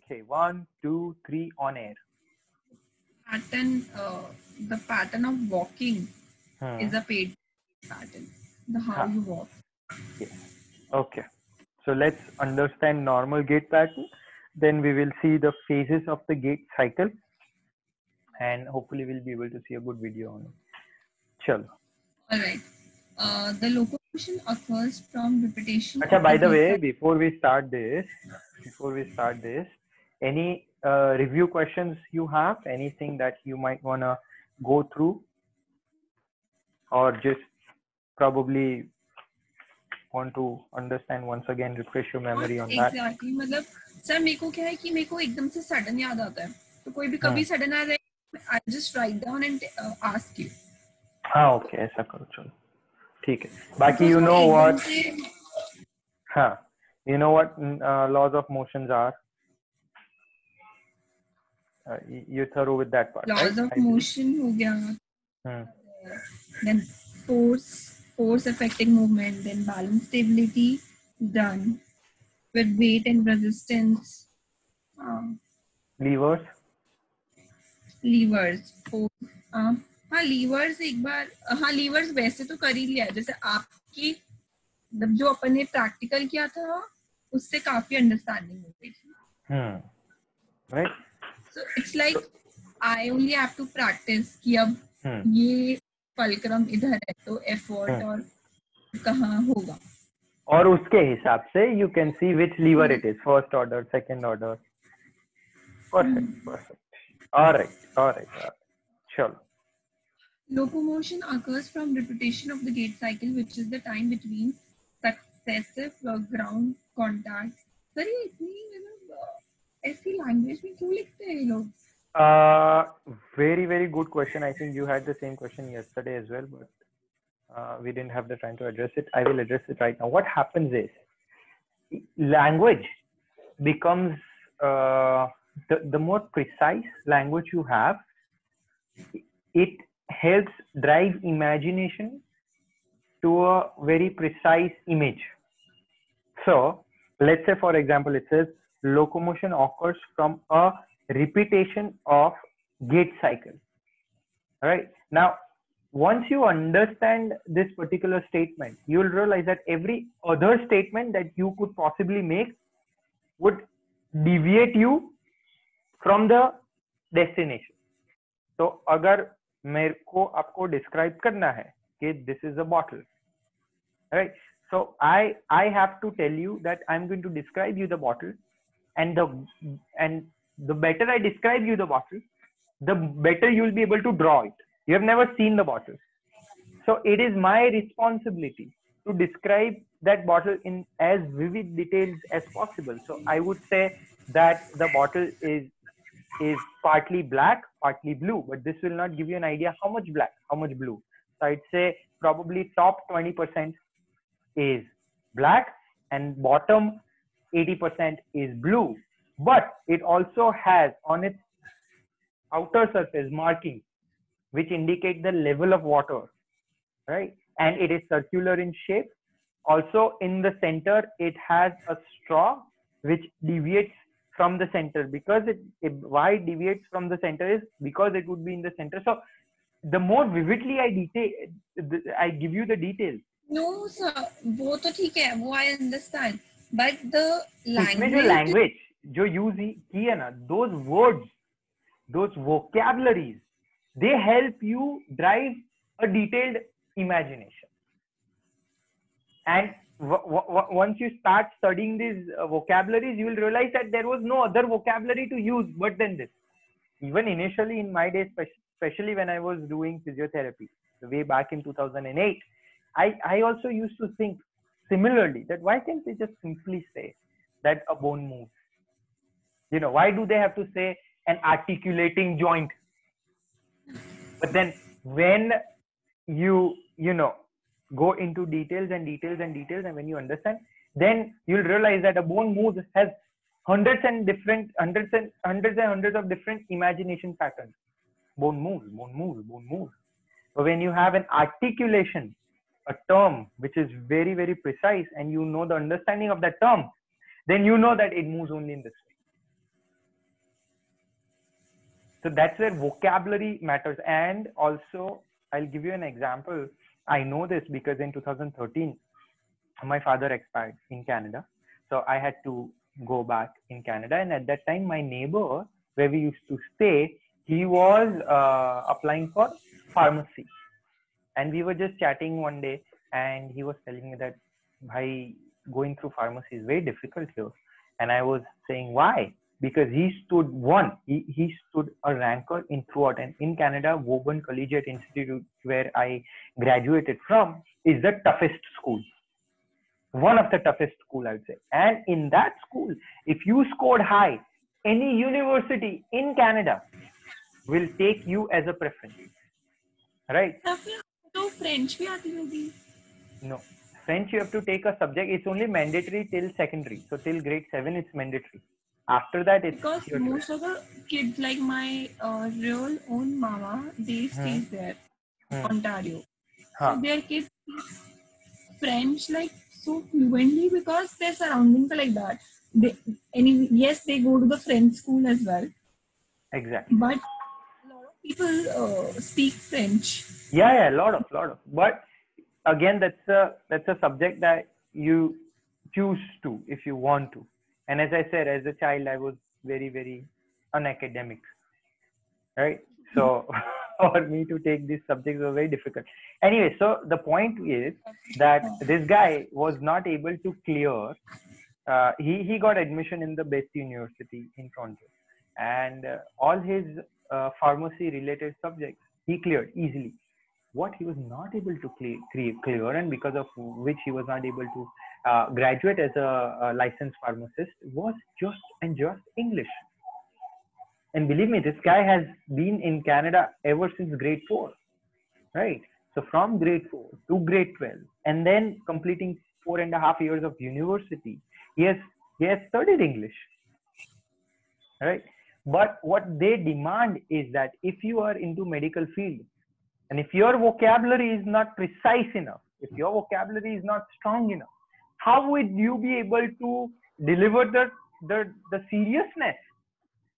Okay, 1, 2, 3 on air. Pattern, the pattern of walking is Hmm. a paid pattern. The how Huh. you walk. Yes. Okay. So let's understand normal gait pattern. Then we will see the phases of the gait cycle, and hopefully we'll be able to see a good video on it. Chalo. All right. The locomotion occurs from repetition Acha, of the by the gait way, cycle. before we start this, any review questions you have? Anything that you might wanna go through, or just probably want to understand once again, refresh your memory on that? Exactly. मतलब sir मेरे को क्या है कि मेरे को एकदम से सडन याद आता है तो कोई भी कभी सडन आ जाए I just write down and ask you हाँ ओके, ऐसा करो, चलो ठीक है. बाकी बिकॉज you वो know एकदम what, से हाँ, you know what laws of motions are. You're thorough with that part, right? Laws of motion हो गया then force affecting movement, then balance stability done with weight and resistance, Levers. levers हाँ levers एक बार हाँ levers वैसे तो कर ही लिया है जैसे आपकी जो अपन ने प्रैक्टिकल किया था उससे काफी अंडरस्टैंडिंग हो गई थी Right. so it's like I only have to practice कि अब ये फलक्रम इधर है तो एफर्ट और कहाँ होगा और उसके हिसाब से you can see which lever it is, first order, second order. Perfect. All right. Chalo. Locomotion occurs from repetition of the gait cycle, which is the time between successive ground contact. Sir ये इतनी मतलब ऐसी language में क्यों लिखते हैं ये लोग? Very good question. I think you had the same question yesterday as well, but we didn't have the time to address it. I will address it right now. What happens is language becomes the more precise language you have, it helps drive imagination to a very precise image. So let's say, for example, it says locomotion occurs from a repetition of gait cycle. All right. Now, once you understand this particular statement, you will realize that every other statement that you could possibly make would deviate you from the destination. So अगर मेरे को आपको describe करना है कि this is a bottle, right? So I have to tell you that I'm going to describe you the bottle, and the better I describe you the bottle, the better you'll be able to draw it. You have never seen the bottle, so it is my responsibility to describe that bottle in as vivid details as possible. So I would say that the bottle is partly black, partly blue, but this will not give you an idea how much black, how much blue. So I'd say probably top 20% is black and bottom 80% is blue. But it also has on its outer surface markings which indicate the level of water, right? And it is circular in shape. Also in the center, it has a straw which deviates from the center, because why it deviates from the center is because it would be in the center. So the more vividly I give you the details. No, sir. वो तो ठीक है, वो I understand. But the इसमें जो language. language जो use की है ना, those words, those vocabularies, they help you drive a detailed imagination. And once you start studying these vocabularies, you will realize that there was no other vocabulary to use but then this. Even initially in my days, especially when I was doing physiotherapy way back in 2008, I also used to think similarly, that why can't they just simply say that a bone moves? You know, why do they have to say an articulating joint? But then when you know go into details and when you understand, then you'll realize that a bone moves has hundreds of different imagination patterns. Bone moves. But when you have an articulation, a term which is very precise, and you know the understanding of that term, then you know that it moves only in this way. So that's where vocabulary matters. And also, I'll give you an example. I know this because in 2013, my father expired in Canada. So I had to go back in Canada. And at that time, my neighbor, where we used to stay, he was applying for pharmacy. And we were just chatting one day, and he was telling me that, bhai, going through pharmacy is very difficult here. And I was saying, why? Because he stood a ranker in throughout. And in Canada, Woburn Collegiate Institute, where I graduated from, is the toughest school. One of the toughest school, I would say. And in that school, if you scored high, any university in Canada will take you as a preference. Right? तो French भी आती होगी? No. French, you have to take a subject. It's only mandatory till secondary. So till grade 7, it's mandatory. After that, it's because most of the kids, like my real own mama, they stay there, Ontario. So their kids speak French like so fluently because their surroundings are like that. Yes, they go to the French school as well. Exactly. But a lot of people speak French. Yeah, a lot of. But again, that's a subject that you choose to if you want to. And as I said, as a child, I was very, very unacademic, right? So for me to take these subjects was very difficult. Anyway, so the point is that this guy was not able to clear. He got admission in the best university in Toronto, and all his pharmacy-related subjects he cleared easily. What he was not able to clear, and because of which he was not able to graduate as a licensed pharmacist, was just English. And believe me, this guy has been in Canada ever since grade 4, right? So from grade 4 to grade 12, and then completing 4.5 years of university, he has studied English, right? But what they demand is that if you are into medical field, and if your vocabulary is not precise enough, if your vocabulary is not strong enough, how would you be able to deliver the seriousness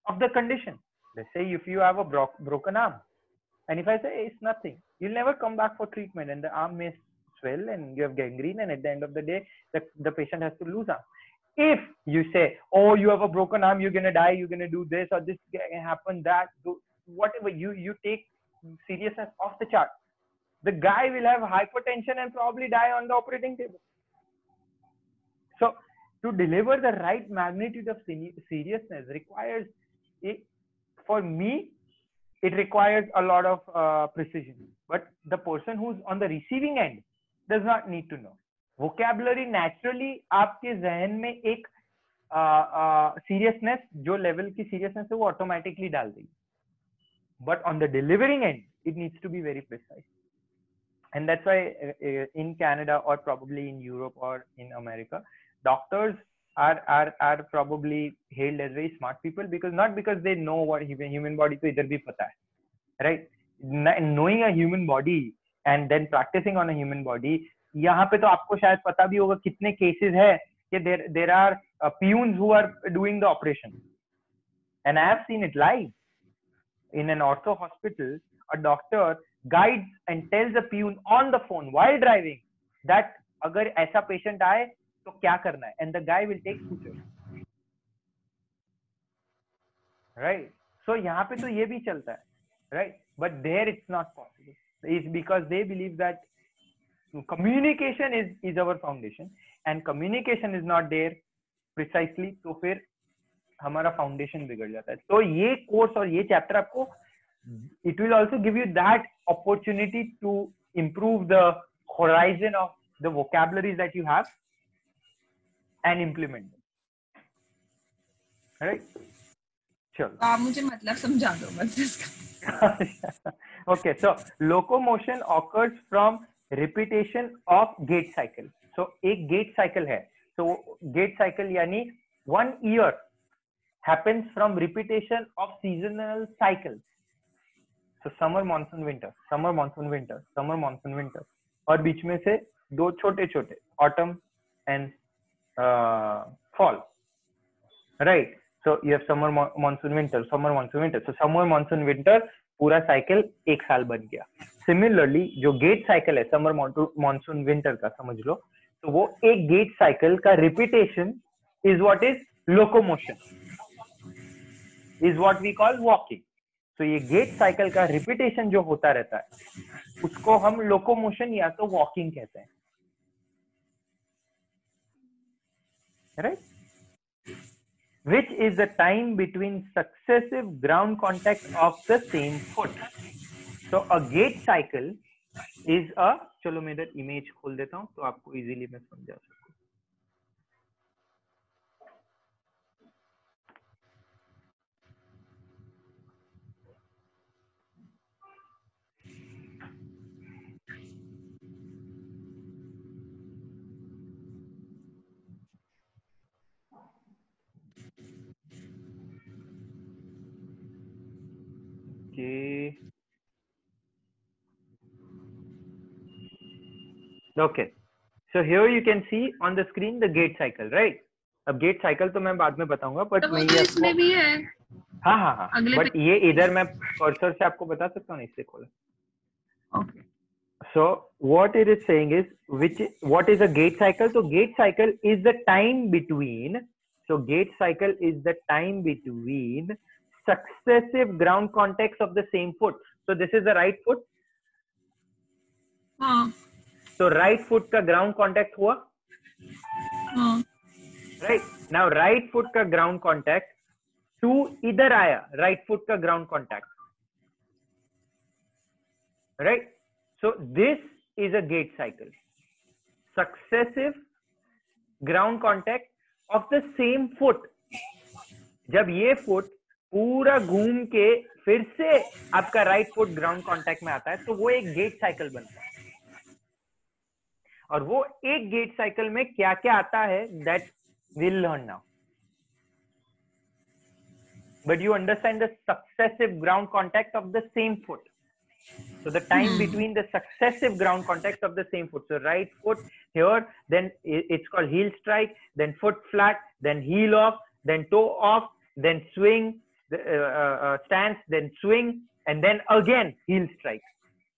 of the condition? Let's say if you have a broken arm, and if I say it's nothing, you'll never come back for treatment, and the arm may swell and you have gangrene, and at the end of the day, the patient has to lose arm. If you say, oh, you have a broken arm, you're gonna die, you're gonna do this or this can happen, that, whatever, you take seriousness off the chart, the guy will have hypertension and probably die on the operating table. So to deliver the right magnitude of seriousness requires for me, it requires a lot of precision. But the person who's on the receiving end does not need to know. Vocabulary naturally आपके जहन में एक seriousness, जो level की seriousness है वो automatically डाल देगी. But on the delivering end, it needs to be very precise. And that's why in Canada or probably in Europe or in America, doctors are probably hailed as very smart people, because not because they know what human body तो इधर भी पता है, right? Knowing a human body and then practicing on a human body, यहाँ पे तो आपको शायद पता भी होगा कितने cases है कि there are peons who are doing the operation, and I have seen it live. In an ortho hospital, a doctor guides and tells a peon on the phone while driving that अगर ऐसा patient आए तो क्या करना है, and the guy will take sutures, right? So यहाँ पे तो ये भी चलता है, right? But there it's not possible. It's because they believe that communication is our foundation, and communication is not there precisely, तो फिर हमारा फाउंडेशन बिगड़ जाता है. तो ये कोर्स और ये चैप्टर आपको, it will also give you that opportunity to improve the horizon of the vocabularies that you have and implement them. Right? Sure. आप मुझे मतलब समझा दो बस इसका. Okay, so locomotion occurs from repetition of gait cycle. So एक gait cycle है. So gait cycle यानी 1 year happens from repetition of seasonal cycles. So summer, monsoon, winter, summer, monsoon, winter, summer, monsoon, winter, और बीच में से दो छोटे छोटे autumn and fall, right? So you have summer, monsoon, winter, summer, monsoon, winter. So summer, monsoon, winter पूरा cycle एक साल बन गया. सिमिलरली जो गेट साइकिल है समर, मॉनसून, विंटर का समझ लो, तो वो एक गेट साइकिल का repetition is what is locomotion, is what we call walking. तो ये गेट साइकिल का रिपीटेशन जो होता रहता है उसको हम लोकोमोशन या तो वॉकिंग कहते हैं. Right? Which is the time between successive ground contact of the same foot. So a gait cycle is a, चलो मैं इधर इमेज खोल देता हूं तो आपको इजीली मैं समझा सकूं. Okay. So here you can see on the screen the gate cycle, right? अब gate cycle तो मैं बाद में बताऊंगा, but मैं ये इसमें भी है. हाँ, but ये इधर मैं कर्सर से आपको बता सकता हूँ, इससे खोला. Okay. So what it is saying is what is a gate cycle? So gate cycle is the time between. So gate cycle is the time between successive ground contacts of the same foot. So this is the right foot. हाँ. So right foot का ground contact हुआ. हाँ. Right. Now right foot का ground contact to इधर आया, right foot का ground contact. Right. So this is a gait cycle. Successive ground contact of the same foot. जब ये foot पूरा घूम के फिर से आपका right foot ground contact में आता है तो वो एक gait cycle बनता है. और वो एक gait cycle में क्या क्या आता है that we'll learn now. But you understand the successive ground contact of the same foot. So the time between the successive ground contacts of the same foot. So right foot here, then it's called heel strike, then foot flat, then heel off, then toe off, then swing, stance, then swing, and then again heel strike.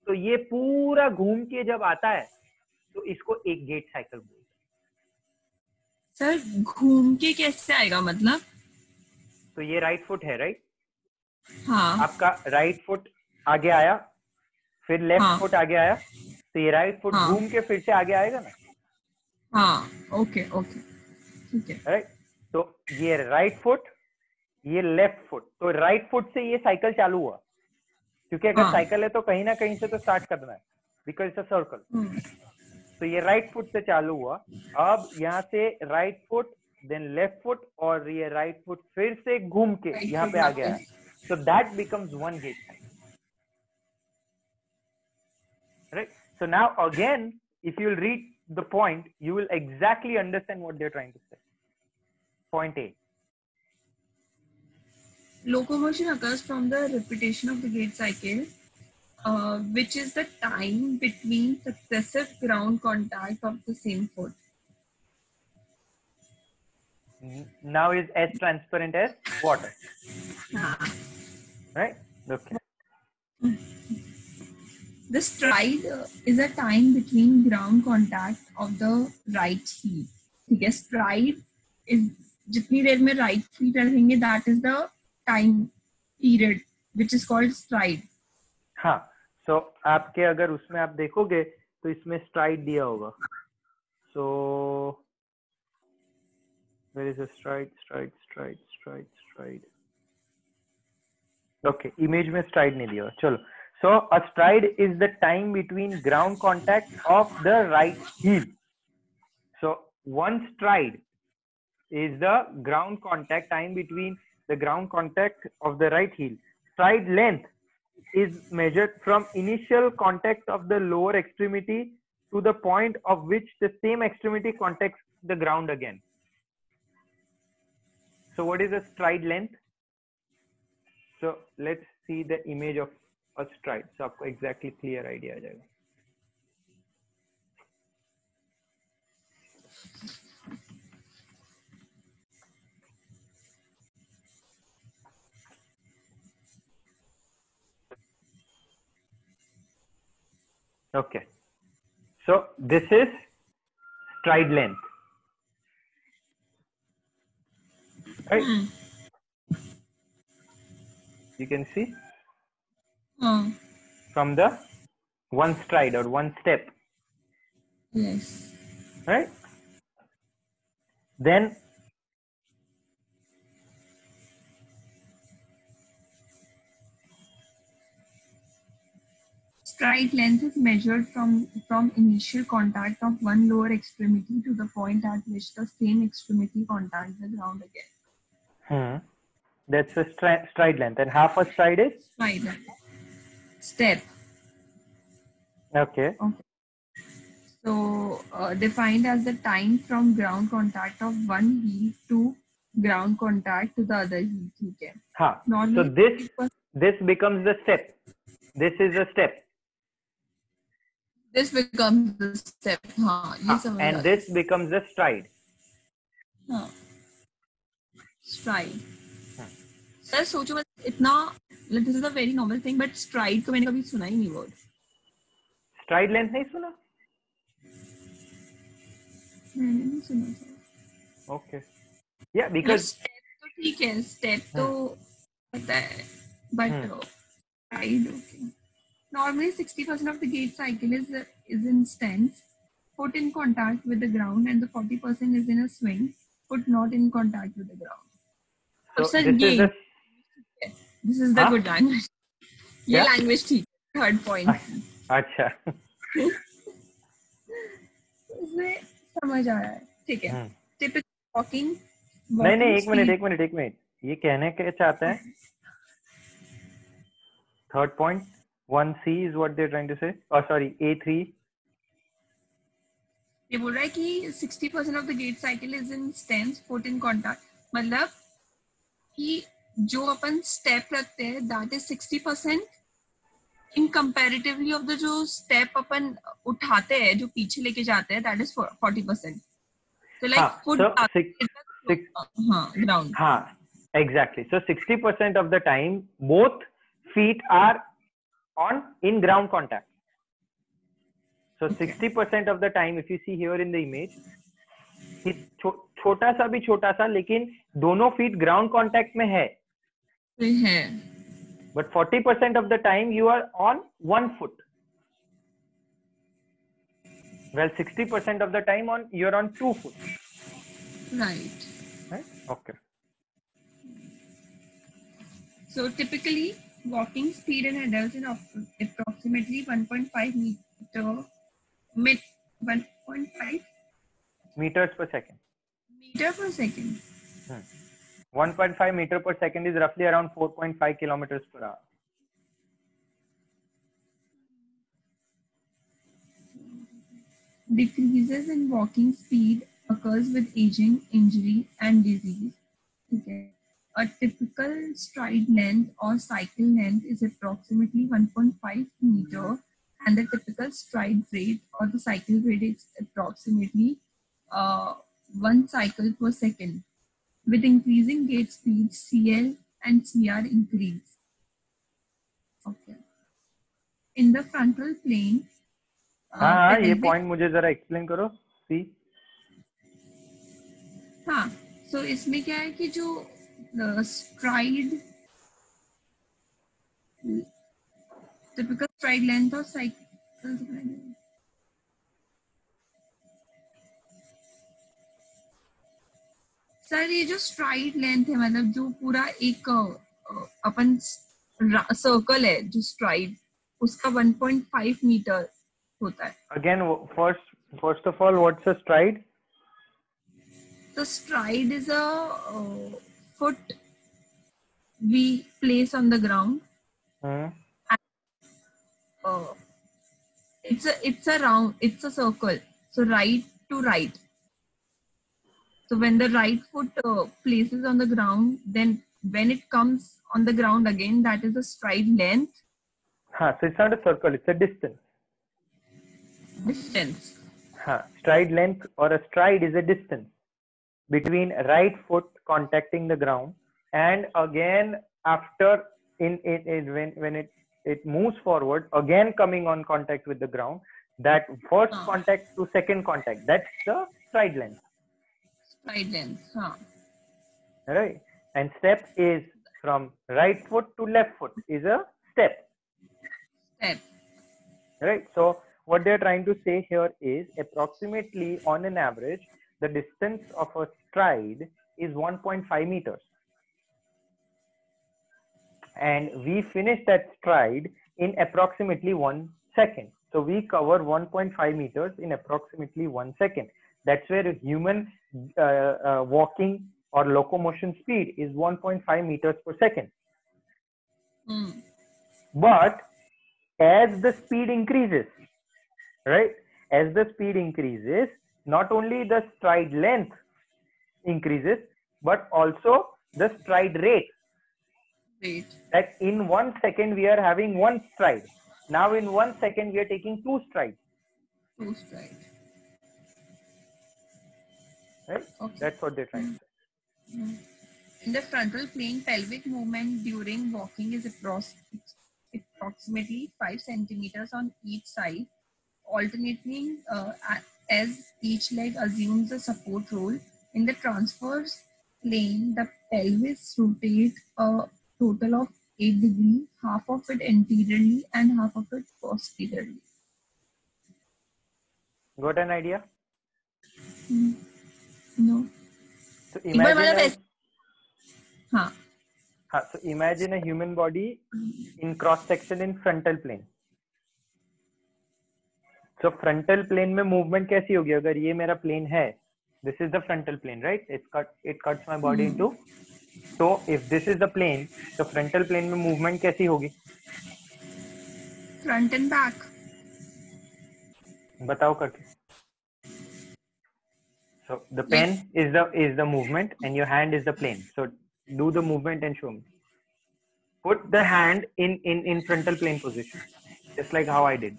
तो ये पूरा घूम के जब आता है तो इसको एक गेट साइकिल बोलते हैं. सर घूम के कैसे आएगा मतलब? तो ये राइट फुट है, राइट? हाँ. आपका राइट फुट आगे आया, फिर लेफ्ट फुट आगे आया, तो ये राइट फुट घूम के फिर से आगे आएगा ना. हाँ. ओके ठीक है. राइट. तो ये राइट फुट, ये लेफ्ट फुट, तो राइट फुट से ये साइकिल चालू हुआ, क्योंकि अगर साइकिल है तो कहीं ना कहीं से तो स्टार्ट करना है, बिकॉज इट्स अ सर्कल. तो ये राइट फुट से चालू हुआ. अब यहाँ से right foot, then left foot, और ये राइट फुट फिर से घूम के यहाँ पे आ गया. So that becomes one gait cycle. Right? So now again, if you'll read the point, you will exactly understand what they're trying to say. Point A. Locomotion occurs from the repetition of the gait cycle, which is the time between successive ground contact of the same foot. Now is as transparent as water. Right? Okay. The stride is a time between ground contact of the right heel. ठीक है. Stride is जितनी देर में right feet रहेंगे, that is the time period which is called stride. हाँ. So आपके अगर उसमें आप देखोगे तो इसमें stride दिया होगा. So where is the stride? Okay, image में stride नहीं दिया. चलो. So a stride is the time between ground contact of the right heel. So one stride is the ground contact time between the ground contact of the right heel. Stride length is measured from initial contact of the lower extremity to the point of which the same extremity contacts the ground again. So what is the stride length? So let's see the image of a stride. So आपको exactly clear idea आ जाएगा. Okay. So this is stride length. Right? You can see from the one stride or one step. Yes. Right? Then Stride length is measured from initial contact of one lower extremity to the point at which the same extremity contacts the ground again. That's a stride length. And half a stride is? Stride length. Step. Okay. So defined as the time from ground contact of one heel to ground contact to the other heel. Okay. So this becomes the step. This is a step. This becomes the step. And this becomes the stride. Stride. Sir सोचो बस इतना, this is a very normal thing, but stride को मैंने कभी सुना ही नहीं word. Stride length नहीं सुना? मैंने नहीं सुना sir. Okay. Yeah, because step तो ठीक है, step तो पता है, but stride okay. Normally 60% of the gait cycle is in stance, foot in contact with the ground, and the 40% is in a swing, foot not in contact with the ground. So this is the good language. ये language ठीक, third point. अच्छा. इसमें समझ आ रहा है, ठीक है. Typical walking. नहीं, एक मिनट. ये कहने क्या चाहते हैं? Third point, 1C is what they're trying to say. Oh, sorry, A3. ये बोल रहा है कि 60% of the gait cycle is in stance, foot in contact. मतलब कि जो अपन step रखते हैं, that is 60% in comparatively of the जो step अपन उठाते हैं, जो पीछे लेके जाते हैं, that is 40%. So like foot ground. Exactly. So 60% of the time, both feet are in ground contact. So 60% of the time, if you see here in the image, छोटा सा भी छोटा सा, लेकिन दोनों feet ground contact में है. But 40% of the time you are on one foot. Well, 60% of the time you're on 2 foot. Right. Okay. So typically, walking speed in adults is approximately 1.5 meters per second. Meter per second. 1.5 meter per second is roughly around 4.5 kilometers per hour. Decreases in walking speed occurs with aging, injury, and disease. Okay. A typical stride length or cycle length is approximately 1.5 meter, and the typical stride rate or the cycle rate is approximately 1 cycle per second. With increasing gait speed, CL and CR increase. Okay. In the frontal plane. ये point मुझे जरा explain करो. See. So इसमें क्या है कि जो stride, typical stride length or cycle. Sir ये जो स्ट्राइड लेंथ है, मतलब जो पूरा एक अपन सर्कल है जो स्ट्राइड, उसका 1.5 मीटर होता है. Again, first of all, what's a stride? The stride is a foot we place on the ground. And, it's a round, it's a circle. So right to right. So when the right foot places on the ground, then when it comes on the ground again, that is the stride length. So it's not a circle, it's a distance. Distance. Stride length or a stride is a distance between right foot contacting the ground, and again after when it it moves forward, again coming on contact with the ground. That first contact to second contact, that's the stride length. Stride length. Right? And step is from right foot to left foot is a step. Step. Right? So what they're trying to say here is approximately on an average, the distance of a stride is 1.5 meters. And we finish that stride in approximately 1 second. So we cover 1.5 meters in approximately 1 second. That's where human walking or locomotion speed is 1.5 meters per second. But as the speed increases, right? As the speed increases, not only the stride length increases, but also the stride rate. That in 1 second we are having 1 stride. Now in 1 second we are taking 2 strides. 2 strides. Right? Okay. That's what they're trying to say. In the frontal plane, pelvic movement during walking is approximately 5 centimeters on each side, alternating as each leg assumes a support role. In the transverse plane, the pelvis rotates a total of 8 degrees, half of it anteriorly and half of it posteriorly. Got an idea? No. So imagine a human body in cross section in frontal plane. So frontal plane में movement कैसी होगी? अगर ये मेरा plane है, this is the frontal plane, right? It cuts my body into. So if this is the plane, the frontal plane में movement कैसी होगी? Front and back. बताओ करके. So the pen is the movement and your hand is the plane. So do the movement and show me. Put the hand in frontal plane position, just like how I did.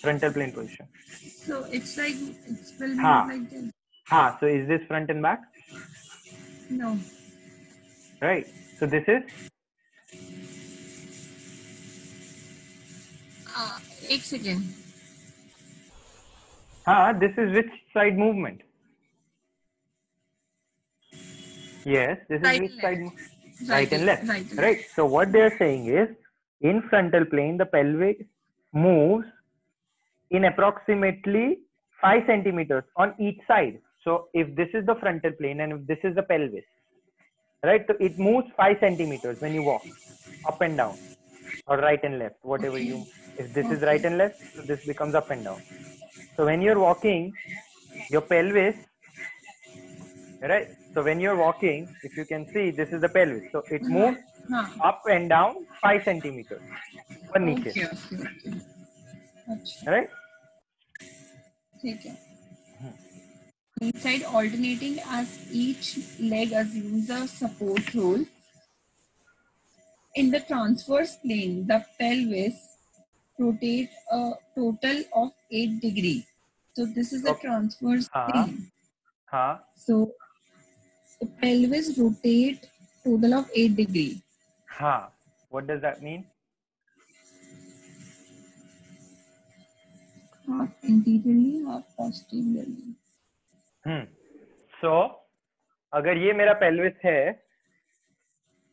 Frontal plane position. So it's like it's will be like this. So is this front and back? No. Right. So this is. One second. This is which side movement? Yes, this is which side? Right and left. Right. So what they are saying is, in frontal plane, the pelvic moves in approximately 5 centimeters on each side. So if this is the frontal plane and if this is the pelvis, right? So it moves 5 centimeters when you walk up and down or right and left, whatever you. If this is right and left, so this becomes up and down. So when you're walking, your pelvis, right? So when you're walking, if you can see, this is the pelvis. So it moves up and down 5 centimeters. Right? Each side alternating as each leg assumes a support role. In the transverse plane, the pelvis rotates a total of 8 degrees. So this is the transverse plane. So the pelvis rotates total of 8 degrees. What does that mean? Half anteriorly, half posteriorly. So, अगर ये मेरा pelvis है,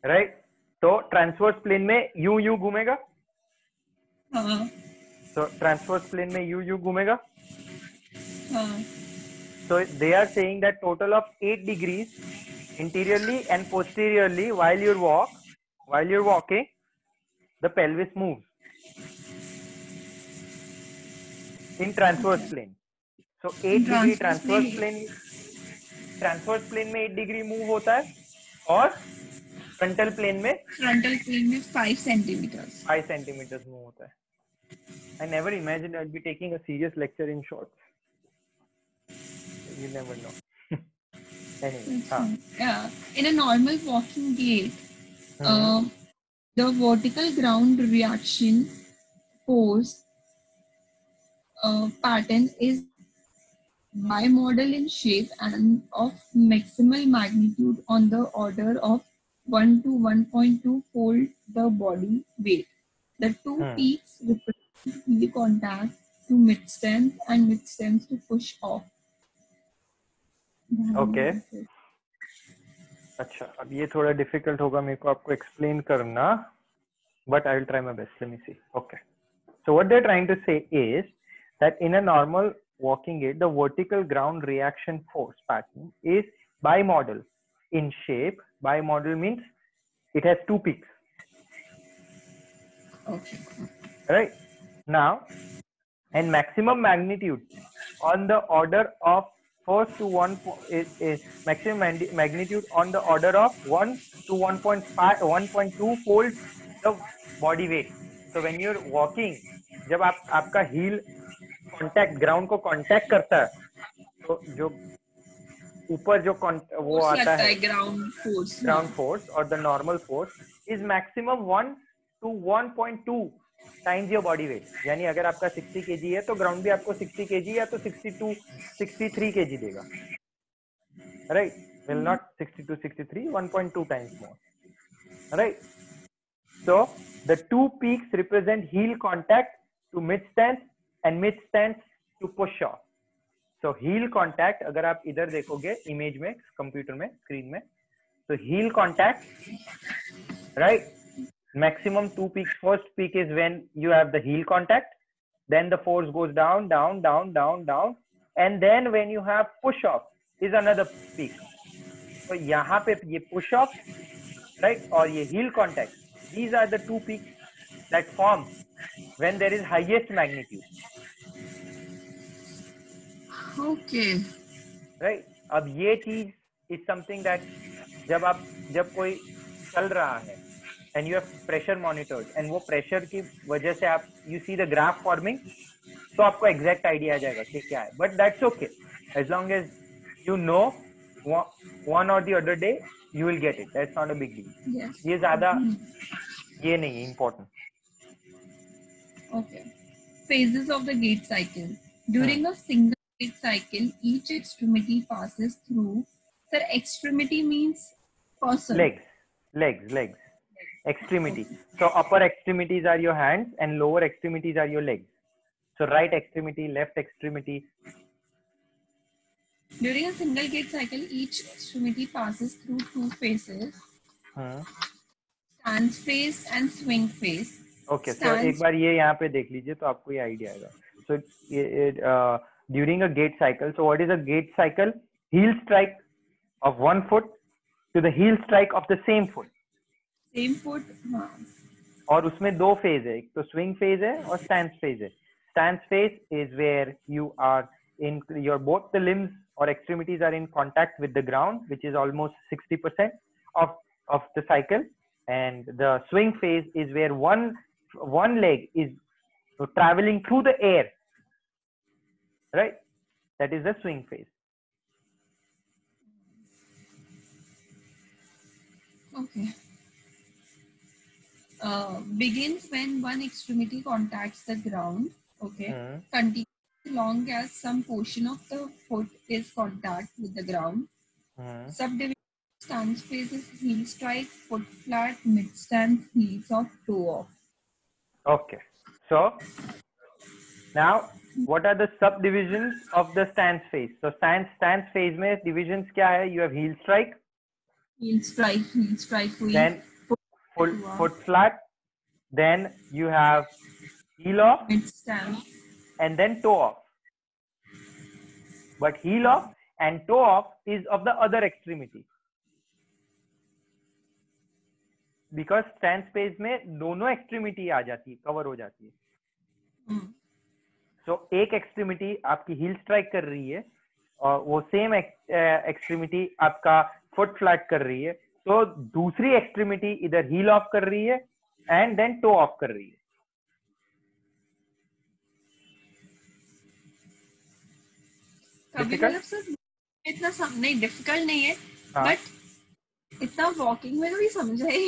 right? तो transverse plane में you घूमेगा? So transverse plane में you घूमेगा? So they are saying that total of 8 degrees interiorly and posteriorly while you're walking, the pelvis moves in transverse plane. So 8 degree transverse plane में 8 degree move होता है और frontal plane में 5 centimeters. 5 centimeters move होता है. I never imagined I'd be taking a serious lecture in shorts. You never know. Anyway, in a normal walking gait, the vertical ground reaction force pattern is bimodal in shape and of maximal magnitude on the order of 1 to 1.2 fold the body weight. The two peaks represent heel contact to mid stance and mid stance to push off. Okay. अच्छा, अब ये थोड़ा difficult होगा मेरे को आपको explain करना, but I will try my best. Let me see. Okay. So what they're trying to say is that in a normal walking gait, the vertical ground reaction force pattern is bimodal in shape. Bimodal means it has two peaks. Okay. Right. Now, and maximum magnitude on the order of first to 1 is maximum magnitude on the order of 1 to 1.5 1.2 fold the body weight. So when you're walking, जब आपका heel contact ground को contact करता है, तो जो ऊपर जो वो आता है ground force or the normal force is maximum 1 to 1.2 times your body weight. यानी अगर आपका 60 kg है तो ground भी आपको 60 kg या तो 62 63 kg देगा, right? Well, not 62 63, 1.2 times more, right? So the two peaks represent heel contact to mid stance and mid stance to push off. So heel contact, अगर आप इधर देखोगे इमेज में, कंप्यूटर में, स्क्रीन में, तो heel contact, right? Maximum two peaks. First peak is when you have the heel contact, then the force goes down, down, down, down, down, and then when you have push off is another peak. So यहाँ पे ये push off, right, और ये heel contact, these are the two peaks that form when there is highest magnitude. Okay. Right. अब ये चीज is something that जब कोई चल रहा है and you have pressure monitored and वो pressure की वजह से आप you see the graph forming, तो आपको exact idea आ जाएगा कि क्या है. But that's okay as long as you know one or the other day you will get it. That's not a big deal. Yes. ये ज़्यादा ये नहीं है important. Okay. Phases of the gait cycle. During a single gait cycle, each extremity passes through. The extremity means person. Legs. Extremity. So upper extremities are your hands and lower extremities are your legs. So right extremity, left extremity. During a single gait cycle, each extremity passes through two phases. Stance phase and swing phase. Okay, so एक बार ये यहाँ पे देख लीजिए तो आपको ये idea आएगा. So during a gait cycle, so what is a gait cycle? Heel strike of one foot to the heel strike of the same foot. Same foot. और उसमें दो फेज है, एक तो swing phase है और stance phase है. Stance phase is where you are in your both the limbs or extremities are in contact with the ground, which is almost 60% of the cycle, and the swing phase is where one leg is traveling through the air, right? That is the swing phase. Okay. Begins when one extremity contacts the ground. Okay. Continues long as some portion of the foot is contact with the ground. Subdivision stance phase is heel strike, foot flat, mid stance, heels off, toe off. Okay. So now what are the subdivisions of the stance phase? So stance phase में divisions क्या है? You have heel strike, then foot flat, then you have heel off, mid stance, and then toe off. But heel off and toe off is of the other extremity, because stance phase में दोनों extremity आ जाती है, cover हो जाती है. So एक extremity आपकी heel strike कर रही है और वो same extremity आपका foot flat कर रही है, तो दूसरी extremity इधर heel off कर रही है and then toe off कर रही है. इतना नहीं डिफिकल्ट नहीं है, बट इतना वॉकिंग में भी समझाए,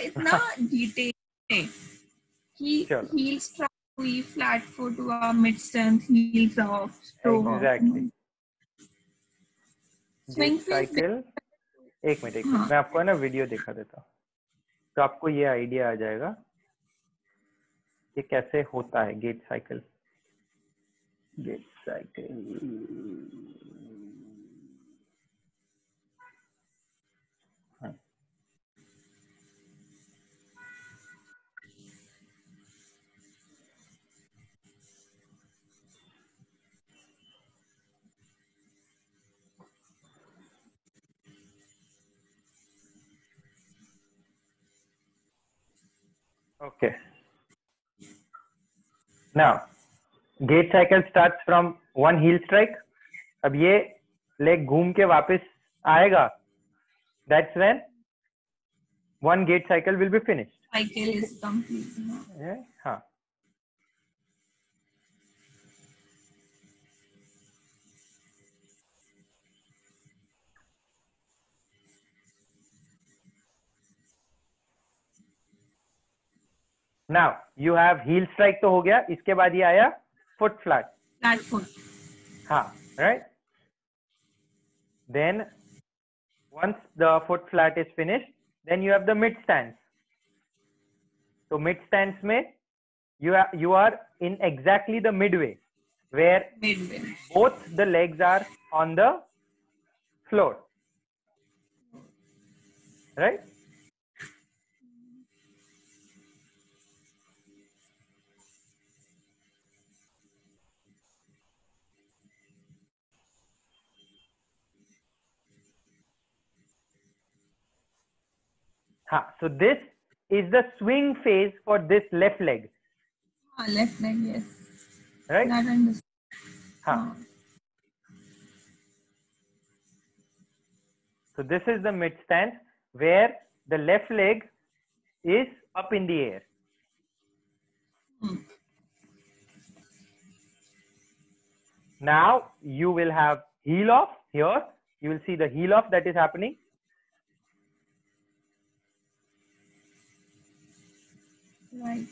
इतना डिटेल है कि हील स्ट्राइक हुई, फ्लैट फुट हुआ, mid stance, heels off, toe off. Exactly. Swing cycle. एक मिनट मैं आपको ना वीडियो दिखा देता हूँ तो आपको ये आइडिया आ जाएगा. ये कैसे होता है gait cycle. Gait cycle. Okay. Now, gate cycle starts from one heel strike. अब ये leg घूम के वापस आएगा. That's when one gate cycle will be finished. Cycle is complete. Yeah. हाँ. Now you have heel strike तो हो गया. इसके बाद ये आया foot flat. Flat foot. हाँ, right. Then once the foot flat is finished, then you have the mid stance. So mid stance में you are in exactly the midway where Midway. both the legs are on the floor, right? So this is the swing phase for this left leg, Left leg, yes. right? That understood. So this is the mid stance where the left leg is up in the air. Now you will have heel off here. You will see the heel off that is happening. Right.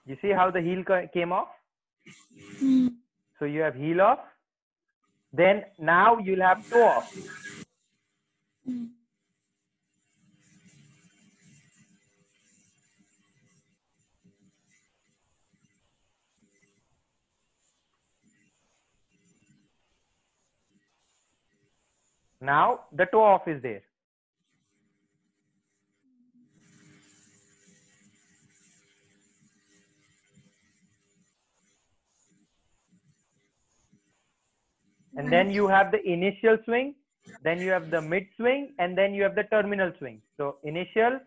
You see how the heel came off? So you have heel off. Then now you'll have toe off. Now the toe off is there. And then you have the initial swing, then you have the mid swing, and then you have the terminal swing. So initial,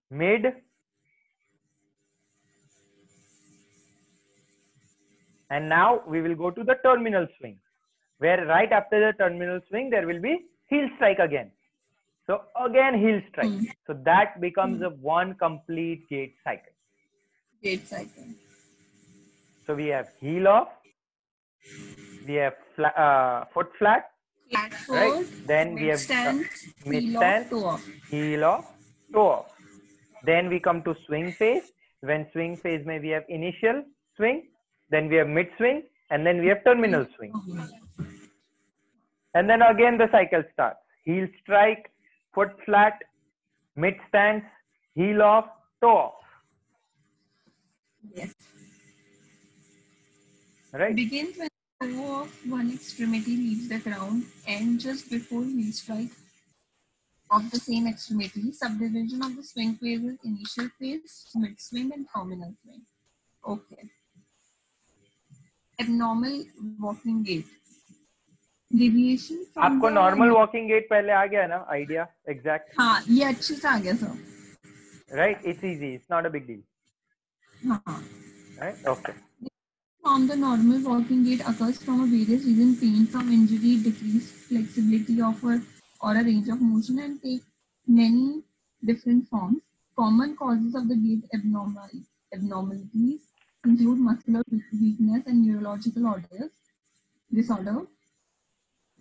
mid, and now we will go to the terminal swing, where right after the terminal swing, there will be heel strike again. So again, heel strike. So that becomes a one complete gate cycle. Gate cycle. So we have heel off, we have foot flat, flat foot, right? Then we have stance, mid heel stance, off, toe off. heel off, toe off. Then we come to swing phase. When swing phase may we have initial swing, then we have mid swing, and then we have terminal swing. And then again the cycle starts. Heel strike, foot flat, mid stance, heel off, toe off. Yes. Right? Begins when the toe of one extremity leaves the ground and just before heel strike of the same extremity. Subdivision of the swing phase is initial phase, mid swing, and terminal swing. Okay. Abnormal walking gait. Deviation from आपको normal walking gait पहले आ गया ना idea exact? हाँ ये अच्छे से आ गया sir. Right? It's easy. It's not a big deal. हाँ. Right? Okay. From the normal walking gait occurs from a various reasons, pain from injury, decreased flexibility of or a range of motion, and take many different forms. Common causes of the gait abnormalities include muscular weakness and neurological disorder.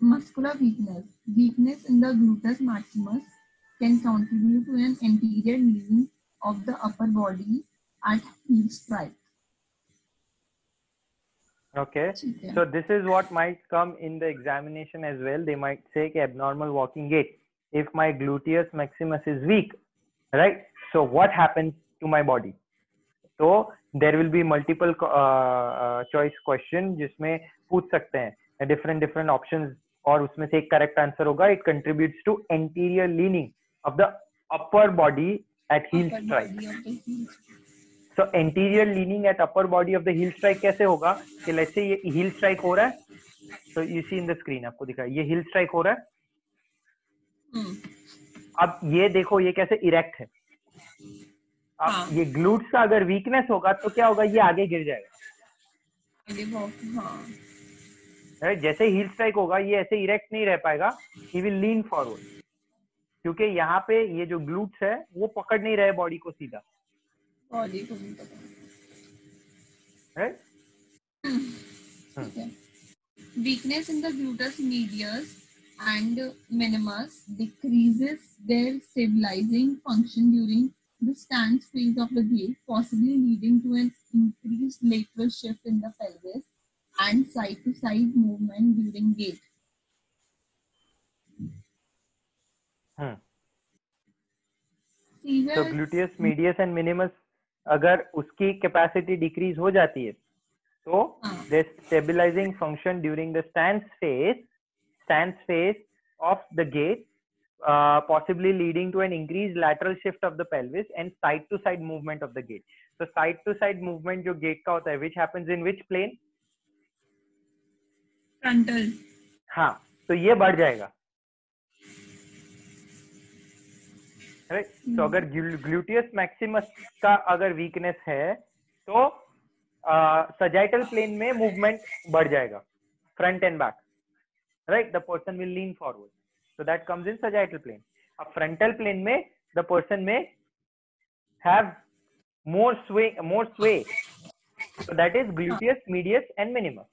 Muscular weakness. Weakness in the gluteus maximus can contribute to an anterior kneeling of the upper body at heel strike. Okay. So this is what might come in the examination as well. They might say abnormal walking gait. if my gluteus maximus is weak, right? So what happens to my body? तो there will be multiple choice question जिसमें पूछ सकते हैं different options, और उसमें से एक correct answer होगा. It contributes to anterior leaning of the upper body at heel strike. So anterior leaning at upper body of the heel strike कैसे होगा कि let's say ये heel strike हो रहा है, तो you see in the screen आपको दिखा ये heel strike हो रहा है. अब ये देखो ये कैसे erect है. अब ये ग्लूट्स का अगर वीकनेस होगा तो क्या होगा, ये आगे गिर जाएगा. जैसे हील स्ट्राइक होगा ये ऐसे इरेक्ट नहीं रह पाएगा, ही विल लीन फॉरवर्ड, क्योंकि यहाँ पे ये जो ग्लूट्स है वो पकड़ नहीं रहे बॉडी को सीधा. बॉडी को नहीं पकड़. Weakness in the gluteus medius and minimus decreases their stabilizing function during the stance phase of the gait, possibly leading to an increased lateral shift in the pelvis and side-to-side movement during gait. So gluteus medius and minimus अगर उसकी capacity decrease हो जाती है तो the stabilizing function during the stance phase of the gait, possibly leading to an increased lateral shift of the pelvis and side to side movement of the gait. So side to side movement जो gait का होता है, which happens in which plane? Frontal. हाँ, तो ये बढ़ जाएगा, right? तो अगर gluteus maximus का अगर weakness है तो sagittal plane में movement बढ़ जाएगा, front and back, right? The person will lean forward, so that comes in sagittal plane. अब frontal plane में the person may have more sway, so that is gluteus medius and minimus.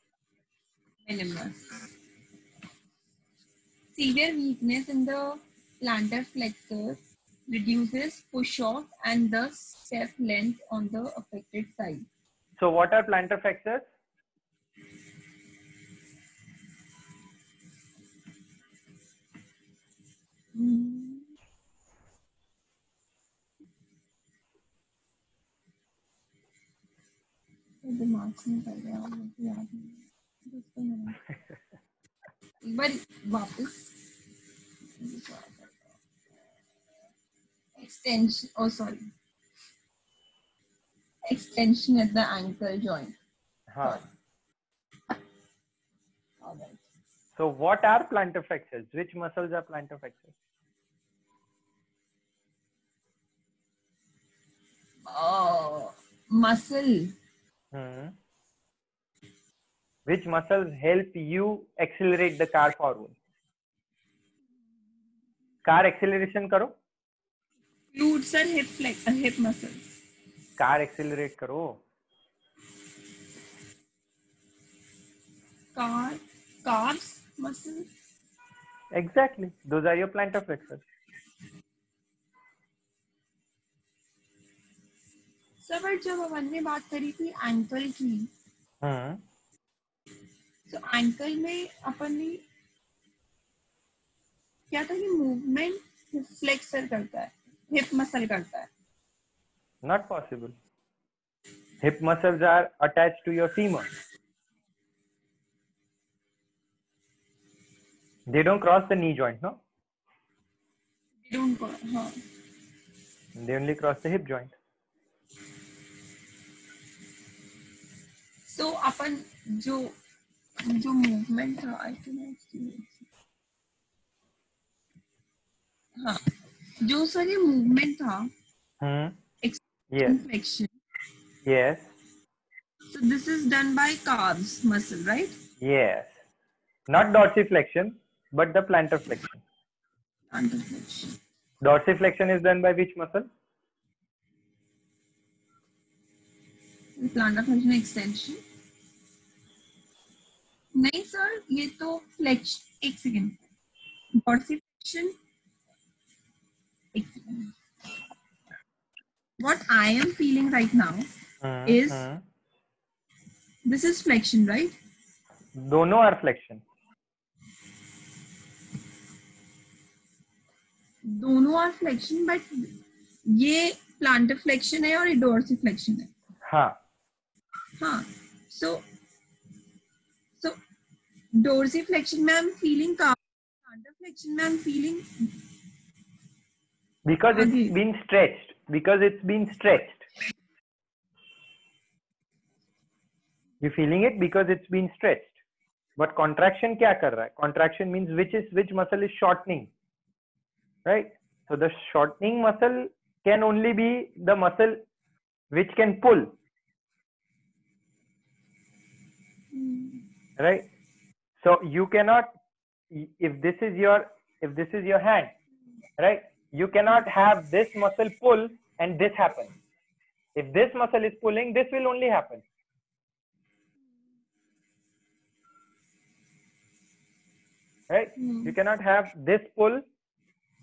Severe weakness in the plantar flexor reduces push-off and thus step length on the affected side. So what are plantar flexors? Extension. Oh, sorry. Extension at the ankle joint. हाँ. All right. So what are plantar flexors? Which muscles are plantar flexors? Muscle. Which muscles help you accelerate the car forward? Car acceleration करो. Glutes or hip muscles. Car accelerate करो. Calves muscles. Exactly. Those are your plantar flexors. Sir but जब अपन ने बात करी थी ankle की, तो ankle में अपन ने क्या था कि मूवमेंट फ्लेक्सर करता है, हिप मसल करता है. Not possible. Hip muscles are attached to your femur. They don't cross the knee joint, no? They don't cross. हाँ. They only cross the hip joint. So अपन जो मूवमेंट था, I can हाँ, जो sir ये movement था, Yes. Yes. So this is done by calves muscle, right? Yes. Not dorsiflexion, but the plantar flexion. Plantar flexion. Dorsiflexion is done by which muscle? Plantar flexion extension. नहीं sir, ये तो flexion. एक second. Dorsiflexion. What I am feeling right now is this is flexion, right? दोनों are flexion. दोनों और flexion, but ये planter flexion है और ये डोर्सिफ्लेक्शन है. हाँ. हाँ. So dorsiflexion में I'm feeling calm. Plantar flexion में I'm feeling Because आगे. it's been stretched. Because it's been stretched. You feeling it because it's been stretched. But contraction क्या कर रहा है? Contraction means which muscle is shortening, right? So the shortening muscle can only be the muscle which can pull, right? So you cannot, if this is your hand, right? You cannot have this muscle pull and this happen. If this muscle is pulling, this will only happen. Right? You cannot have this pull.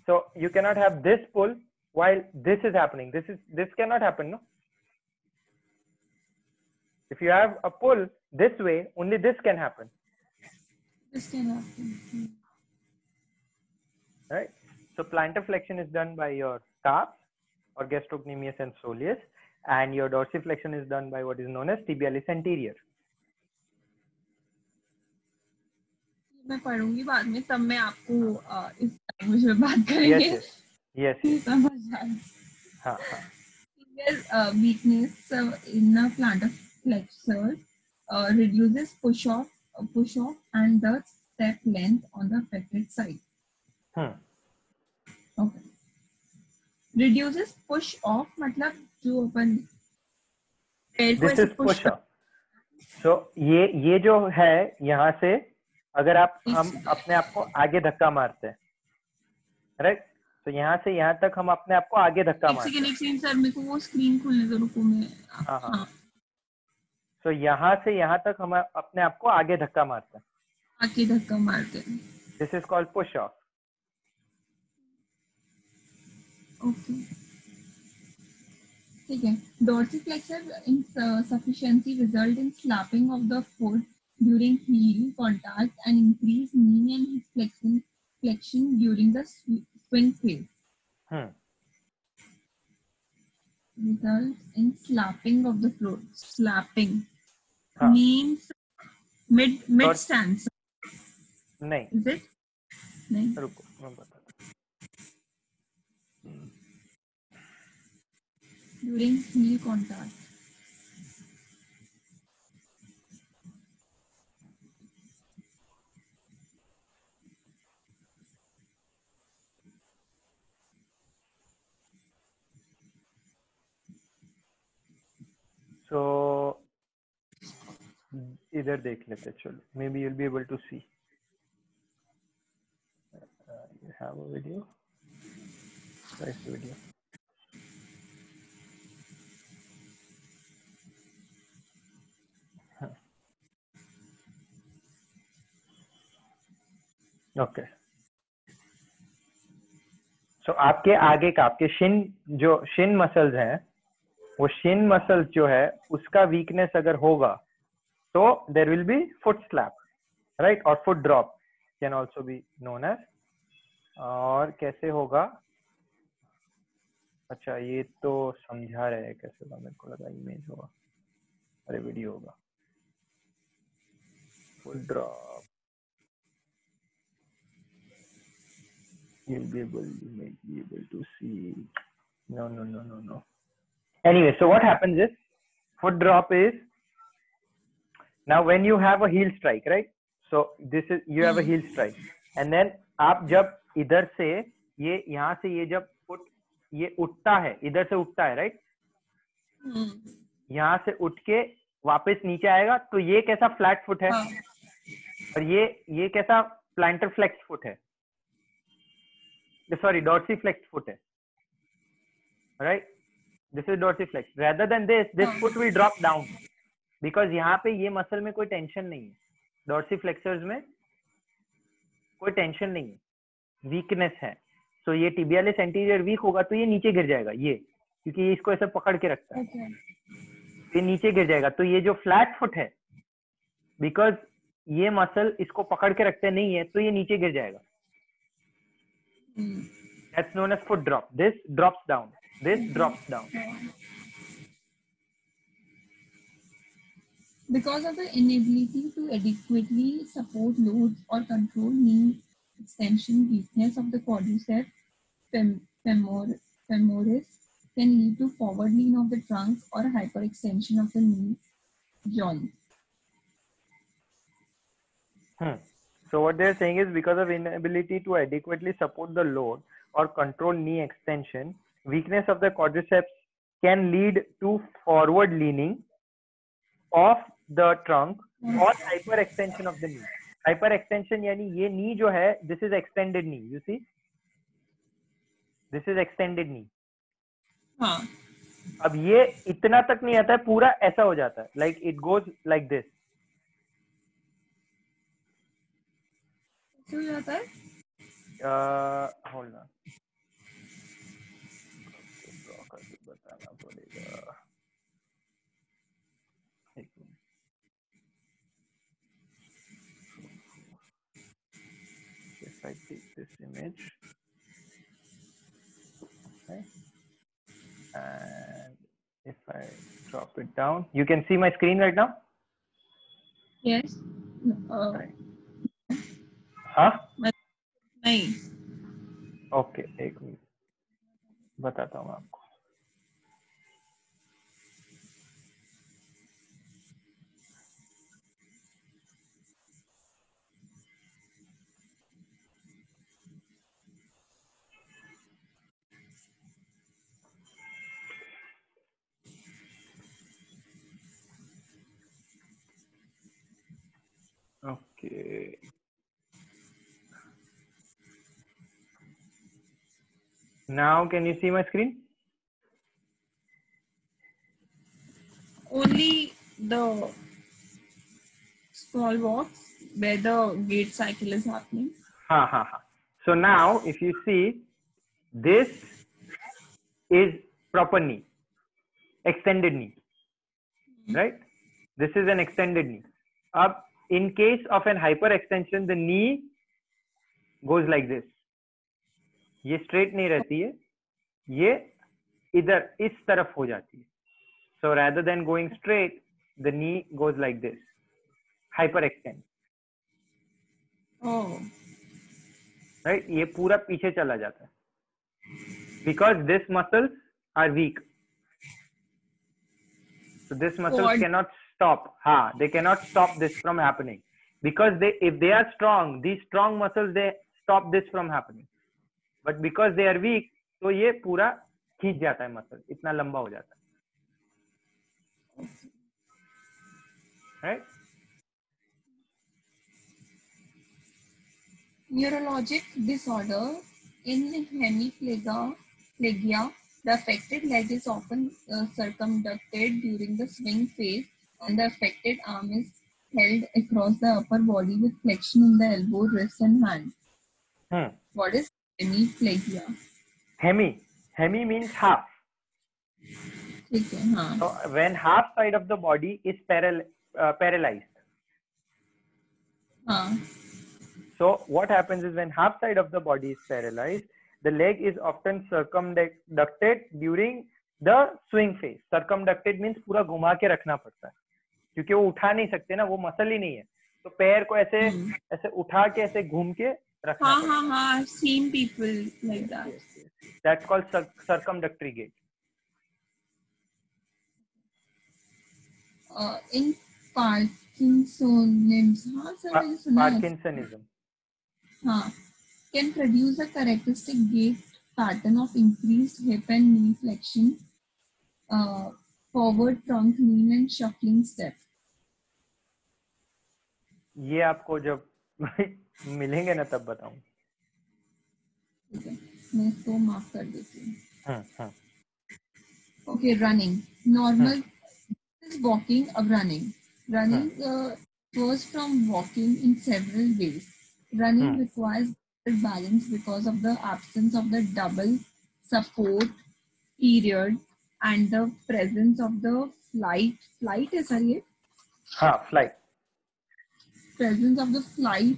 So you cannot have this pull while this is happening. This cannot happen, no? If you have a pull this way, only this can happen. This can happen. Right? So plantar flexion is done by your calf or gastrocnemius and soleus, and your dorsiflexion is done by what is known as tibialis anterior. मैं पढ़ूंगी बाद में, तब मैं आपको इस language में बात करेंगे. Yes. समझ आया. हाँ. Weakness in the plantar flexor reduces push off and the step length on the affected side. Okay. Reduces push off मतलब जो अपन पैर को ऐसे push off. So ये जो है यहाँ से अगर हम अपने आप को आगे धक्का मारते हैं, राइट? तो यहाँ से यहाँ तक हम अपने आप को आगे धक्का मारते हैं. एक सेकंड सर, मेरे को वो स्क्रीन खोलने दो, रुको मैं. हाँ. तो यहाँ से यहाँ तक हम अपने आप को आगे धक्का मारते हैं. आगे धक्का मारते हैं. This is called push off. Okay. ठीक है. Dorsiflexor insufficiency result in slapping of the foot during heel contact and increase knee and hip flexion during the swing phase. Result in slapping of the foot. Slapping means mid stance. नहीं. Is it? नहीं. रुको मैं बताता. During heel contact. So इधर देख लेते चलो. Maybe you'll be able to see. You have a video. Nice video. Okay. So आपके आगे का आपके शिन मसल्स हैं, वो शिन मसल्स जो है उसका वीकनेस अगर होगा तो there will be foot slap, right? और foot drop can also be known as. और कैसे होगा? अच्छा ये तो समझा रहे हैं कैसे होगा. मेरे को लगा इमेज होगा. अरे वीडियो होगा. Foot drop. You may be able to see. No. Anyway, so what happens is foot drop is now when you have a heel strike, right? So this is you have a heel strike, and then आप जब इधर से ये यहाँ से ये जब foot ये उठता है, इधर से उठता है, राइट? यहाँ से उठ के वापस नीचे आएगा, तो ये कैसा फ्लैट फुट है और ये कैसा प्लांटर फ्लेक्स फुट है. Sorry, dorsiflex foot है, right? This is dorsiflex. Rather than this foot will drop down because यहाँ पे ये मसल में कोई टेंशन नहीं है. dorsiflexors में कोई टेंशन नहीं है, वीकनेस है. so ये tibialis anterior वीक होगा तो ये नीचे गिर जाएगा, ये क्योंकि ये इसको ऐसे पकड़ के रखता है. ये नीचे गिर जाएगा. तो ये जो फ्लैट फुट है, बिकॉज ये मसल इसको पकड़ के रखते नहीं है, तो ये नीचे गिर जाएगा. That's known as foot drop. This drops down. This drops down. Because of the inability to adequately support loads or control knee extension, weakness of the quadriceps femoris can lead to forward lean of the trunk or hyperextension of the knee joint. So what they're saying is, because of inability to adequately support the load or control knee extension, weakness of the quadriceps can lead to forward leaning of the trunk or hyperextension of the knee. Hyperextension यानी ये knee जो है, this is extended knee. You see, this is extended knee. हाँ. अब ये इतना तक नहीं आता है, पूरा ऐसा हो जाता है, like it goes like this. कैसे हो जाता है? Hold on. बताना पड़ेगा. If I take this image, okay, and if I drop it down, you can see my screen right now. Yes. हाँ? नहीं. Okay, एक मिनट बताता हूँ आपको. Okay. Now can you see my screen? Only the small box where the gait cycle is happening. Ha. So now if you see, this is proper knee, extended knee, right? This is an extended knee. Up in case of an hyperextension, the knee goes like this. ये straight नहीं रहती है, ये इधर इस तरफ हो जाती है. So rather than going straight, the knee goes like this, hyperextend. Oh. Right? ये पूरा पीछे चला जाता है. Because these muscles are weak. So these muscles cannot stop. They cannot stop this from happening. Because if they are strong, these strong muscles, they stop this from happening. But because they are weak, तो ये पूरा खींच जाता है muscle, इतना लंबा हो जाता है. Right? Neurologic disorder in hemiplegia, the affected leg is often circumducted during the swing phase, and the affected arm is held across the upper body with flexion in the elbow, wrist, and hand. What is hemiplegia? Hemi means half. Okay, so when half side of the body is paralyzed. So what happens is, when half side of the body is paralyzed, the leg is often circumducted during the swing phase. Circumducted means पूरा घुमा के रखना पड़ता है, क्योंकि वो उठा नहीं सकते ना, वो मसल ही नहीं है, तो पैर को ऐसे ऐसे उठा के ऐसे घूम के रखना पड़ता है. I've seen people like that. Yes. That's called circumductory gait. In Parkinsonism. Can produce a characteristic gait pattern of increased hip and knee flexion, forward trunk lean and shuffling step. ये आपको जब मिलेंगे ना तब बताऊं. मैं इसको माफ कर देती हूँ. Okay, running. Normal is walking or running. Running goes from walking in several ways. Running requires balance because of the absence of the double support period and the presence of the flight. Flight is it? Flight. Presence of the flight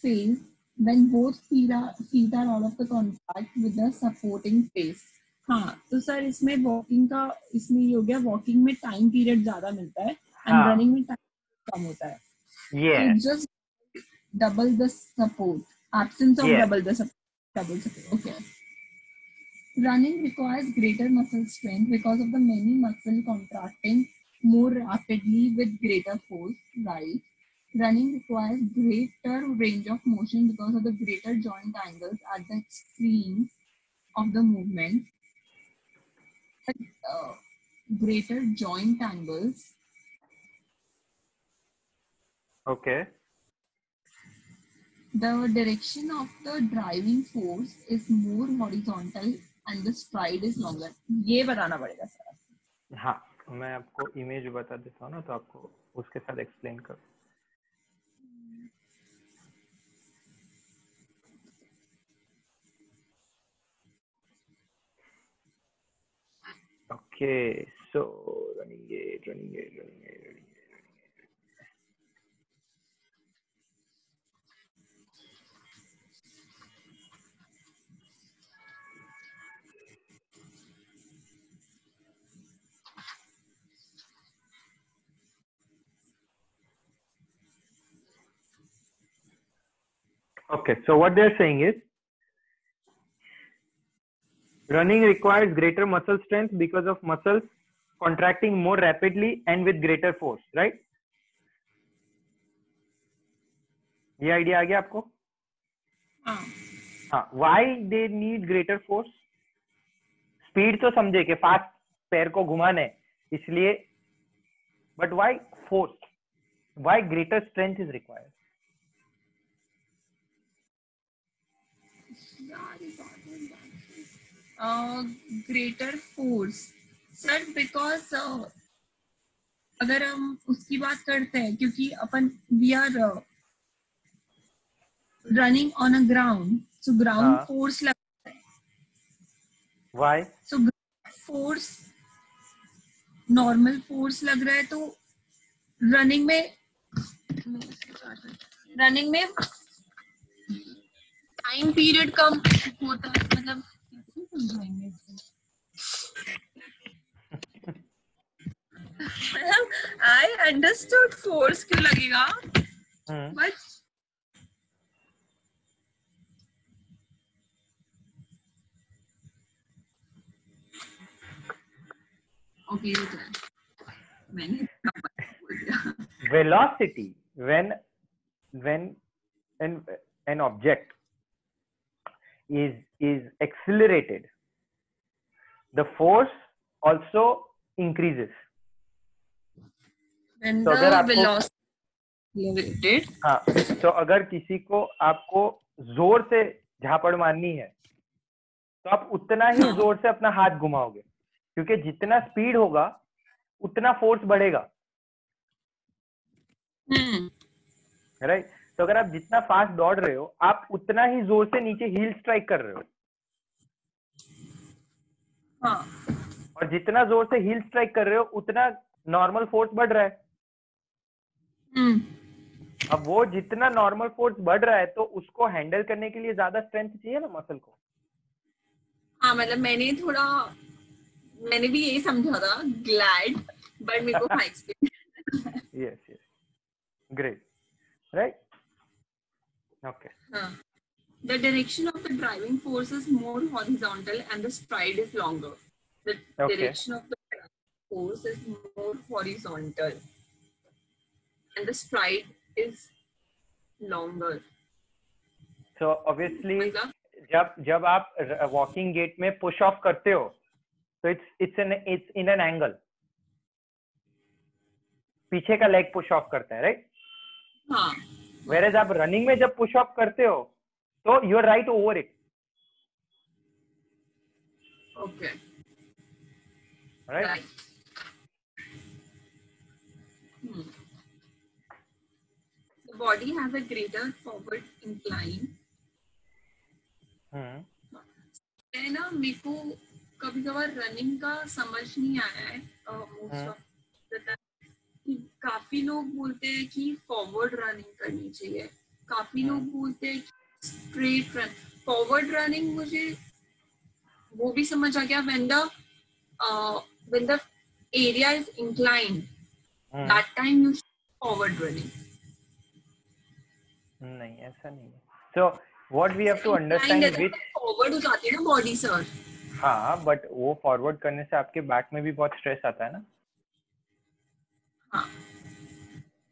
phase when both feet are out of the contact with the supporting face. हाँ, तो sir इसमें walking का इसमें ये हो गया, walking में time period ज्यादा मिलता है एंड हाँ रनिंग में टाइम कम होता है. ये So just double the support. Absence of ये double support. Okay. Running requires greater muscle strength because of the many muscle contracting more rapidly with greater force, right? Running requires greater range of motion because of the greater joint angles at the extremes of the movement. Greater joint angles. Okay. The direction of the driving force is more horizontal and the stride is longer. ये बताना पड़ेगा sir. हाँ, मैं आपको image बता देता हूँ ना, तो आपको उसके साथ एक्सप्लेन कर. Okay, so running gait. Okay, so what they're saying is running requires greater muscle strength because of muscles contracting more rapidly and with greater force, right? ये आइडिया आ गया आपको? हाँ. Why they need greater force? Speed तो समझे कि fast पैर को घुमाने, इसलिए, but why force? Why greater strength is required? Greater force, sir, because अगर हम उसकी बात करते हैं, क्योंकि अपन we are running on a ground, so ground force लगता है. Why? So force normal force लग रहा है, तो रनिंग में टाइम पीरियड कम होता है. मतलब कैसे समझाएंगे इसको? I understood force क्यों लगेगा, but okay, मैंने velocity, when an object is accelerated, the force also increases. when तो अगर the आपको velocity accelerated, हाँ, तो अगर किसी को आपको जोर से झापड़ मारनी है, तो आप उतना ही जोर से अपना हाथ घुमाओगे, क्योंकि जितना स्पीड होगा उतना फोर्स बढ़ेगा, राइट? तो अगर आप जितना फास्ट दौड़ रहे हो, आप उतना ही जोर से नीचे हील स्ट्राइक कर रहे हो. हाँ. और जितना जोर से हील स्ट्राइक कर रहे हो, उतना नॉर्मल फोर्स बढ़ रहा है. अब वो जितना नॉर्मल फोर्स बढ़ रहा है, तो उसको हैंडल करने के लिए ज्यादा स्ट्रेंथ चाहिए ना मसल को. हाँ, मतलब मैंने भी यही समझा था, ग्लैड, बट मेरे को हाँ explain. Yes, great, right? Okay. The direction of the driving force is more horizontal and the stride is longer. The direction of the driving force is more horizontal and the stride is longer. So obviously जब आप walking gate में push of करते हो, तो it's in an angle. पीछे का leg push of करता है, राइट? हाँ. Whereas आप रनिंग में जब पुश ऑफ करते हो, तो you are right over it. Okay, right? The body has a greater forward incline. है ना, मेरे को कभी कभार रनिंग का समझ नहीं आया है मोस्ट ऑफ द टाइम. काफी लोग बोलते हैं कि फॉरवर्ड रनिंग करनी चाहिए, काफी लोग बोलते हैं कि Straight run. Forward running मुझे वो भी समझ आ गया when the area is inclined. That time you should forward running. नहीं ऐसा नहीं है. So what we have to understand which forward हो जाती है ना body sir. हाँ but वो forward करने से आपके back में भी बहुत stress आता है ना. हाँ.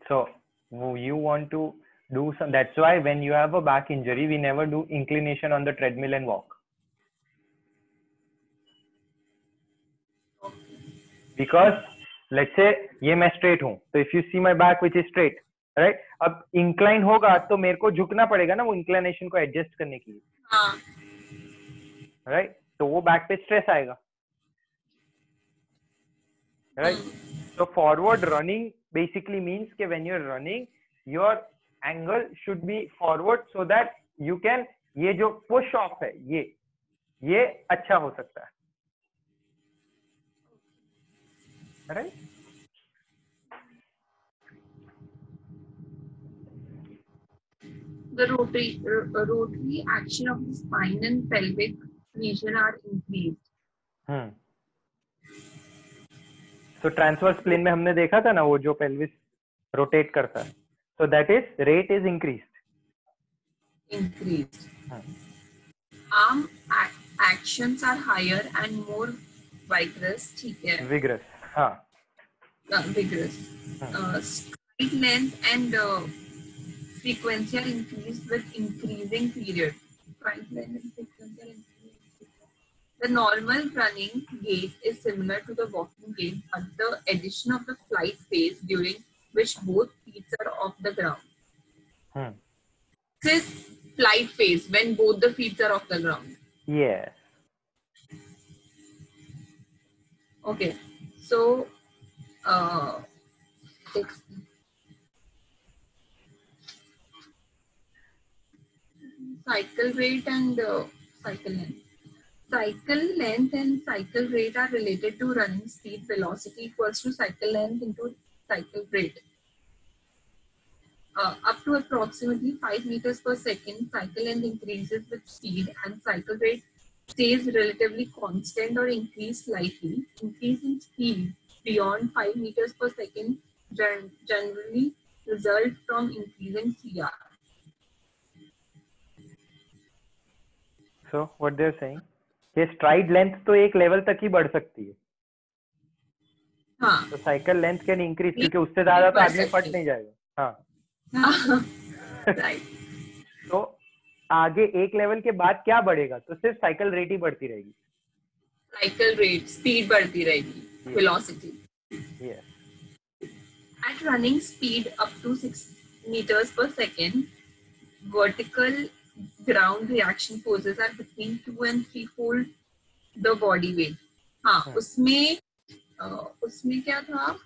So you want to do some. That's why when you have a back injury, we never do inclination on the treadmill and walk. Because let's say ये मैं straight हूँ, तो if you see my back which is straight, right? अब incline होगा तो मेरे को झुकना पड़ेगा ना वो inclination को adjust करने के लिए. हाँ. Right? तो वो back पे stress आएगा. Right? So forward running basically means कि when you're running, your angle should be forward so that you can ये जो push off है ये अच्छा हो सकता है. Right? The rotary action of the spine and pelvic region are increased. So transverse plane में हमने देखा था ना वो जो pelvis rotate करता है. So that is rate is increased. Increased. Arm actions are higher and more vigorous. ठीक है. Vigorous. हाँ. Vigorous. Stride length and frequency are increased with increasing period. Stride length and frequency are increased. The normal running gait is similar to the walking gait, but the addition of the flight phase during which both feet are off the ground. This is flight phase when both the feet are off the ground. Yes. Okay. So, cycle rate and cycle length. Cycle length and cycle rate are related to running speed. Velocity equals to cycle length into cycle rate. Up to approximately 5 meters per second, cycle length increases with speed and cycle rate stays relatively constant or increased slightly. Increase in speed beyond 5 meters per second generally result from increasing CR. So what they're saying, कि stride length तो एक level तक ही बढ़ सकती है. हाँ. तो cycle length can increase क्योंकि उससे ज़्यादा तो आदमी फट नहीं जाएगा. हाँ. Right. तो आगे एक लेवल के बाद क्या बढ़ेगा? तो सिर्फ साइकिल रेट ही बढ़ती रहेगी. साइकिल रेट स्पीड बढ़ती रहेगी. Velocity. Yes. At running speed up to 6 meters per second, vertical ground reaction forces are between 2 and 3-fold the body weight. हाँ, उसमें क्या था?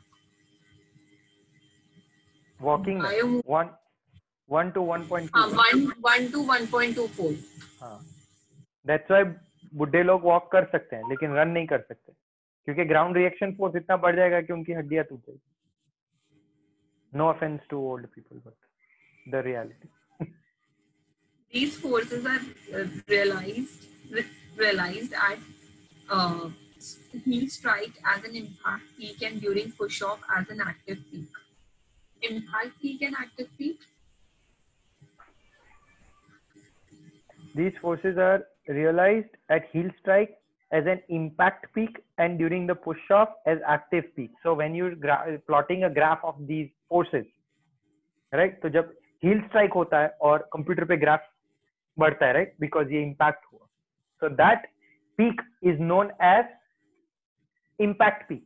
Walking में 1 to 1.2. हाँ, 1 to 1.2 fold. हाँ. That's why बुड्ढे लोग वॉक कर सकते हैं लेकिन रन नहीं कर सकते क्योंकि ग्राउंड रिएक्शन फोर्स इतना बढ़ जाएगा कि उनकी हड्डियां टूट जाएगी. No offense to old people, but the reality. These forces are realized at heel strike as an impact peak and during push off as an active peak. Impact peak and active peak. These forces are realized at heel strike as an impact peak and during the push off as active peak. So when you're plotting a graph of these forces, right? तो जब heel strike होता है और computer पे graph बढ़ता है, right? Because ये impact हुआ. So that peak is known as impact peak,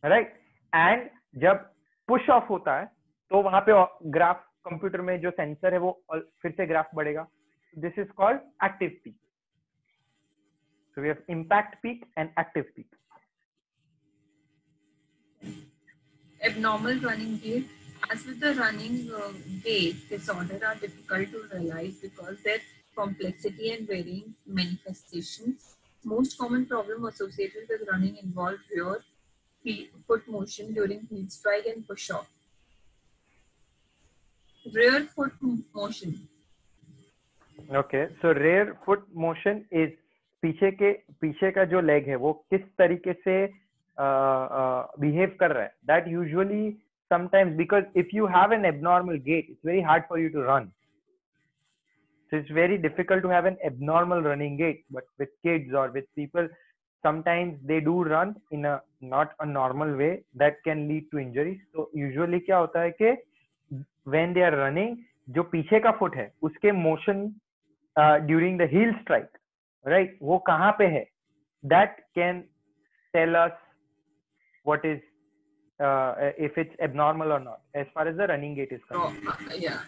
right? And जब push off होता है तो वहां पे ग्राफ कंप्यूटर में जो सेंसर है वो फिर से ग्राफ बढ़ेगा. This is called active peak. So we have impact peak and active peak. Abnormal running gait. As with the running gait, disorders are difficult to realize because their complexity and varying manifestations. Most common problems associated with running involve rear foot motion during heel strike and push off. Rear foot motion. Okay, so rear foot motion is पीछे का जो leg है वो किस तरीके से behave कर रहा है. That usually sometimes, because if you have an abnormal gait, it's very hard for you to run. So it's very difficult to have an abnormal running gait. But with kids or with people, sometimes they do run in a not a normal way that can lead to injuries. So usually क्या होता है कि when they are running, जो पीछे का foot है उसके motion during the heel strike, right, वो कहाँ पे है, that can tell us what is if it's abnormal or not as far as the running gait is concerned. Yeah.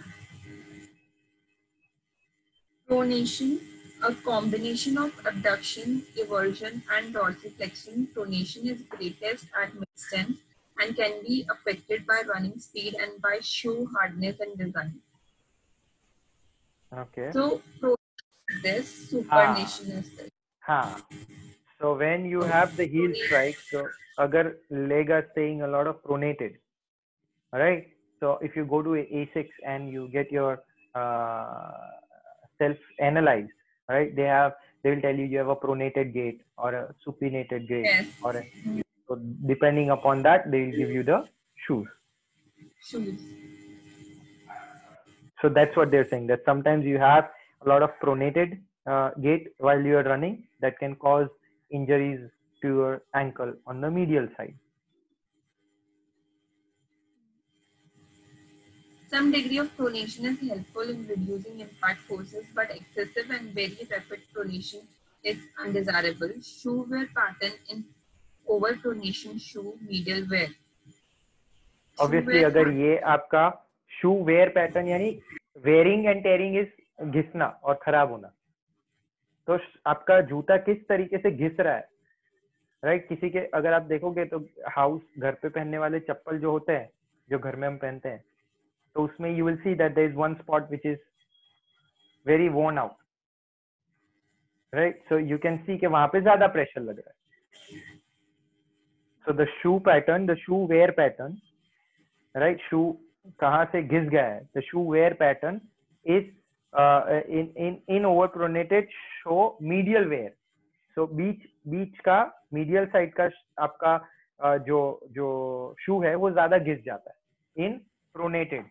Pronation, a combination of abduction, eversion, and dorsiflexion. Pronation is greatest at mid-extent and can be affected by running speed and by shoe hardness and design. Okay. So, this, supination is this. So when you have the heel strike, so agar leg are staying a lot of pronated, right? So if you go to A6 and you get your self analyzed, right? They will tell you have a pronated gait or a supinated gait, yes. or so depending upon that they will give you the shoes. So that's what they're saying, that sometimes you have a lot of pronated gait while you are running that can cause injuries to your ankle on the medial side. Some degree of pronation is helpful in reducing impact forces, but excessive and very rapid pronation is undesirable. Shoe wear pattern in over pronation shoe medial wear. Obviously, अगर ये आपका शू wear pattern यानी wearing and tearing is घिसना और खराब होना, तो आपका जूता किस तरीके से घिस रहा है, राइट? किसी के अगर आप देखोगे तो हाउस घर पे पहनने वाले चप्पल जो होते हैं, जो घर में हम पहनते हैं, तो उसमें you will see that there is one spot which is very worn out, right? So you can see कि वहां पे ज्यादा प्रेशर लग रहा है. So the shoe pattern, the shoe wear pattern, right, shoe कहाँ से घिस गया है, the shoe wear pattern is in over pronated show medial wear. So बीच का medial side का आपका जो शू है वो ज्यादा घिस जाता है in pronated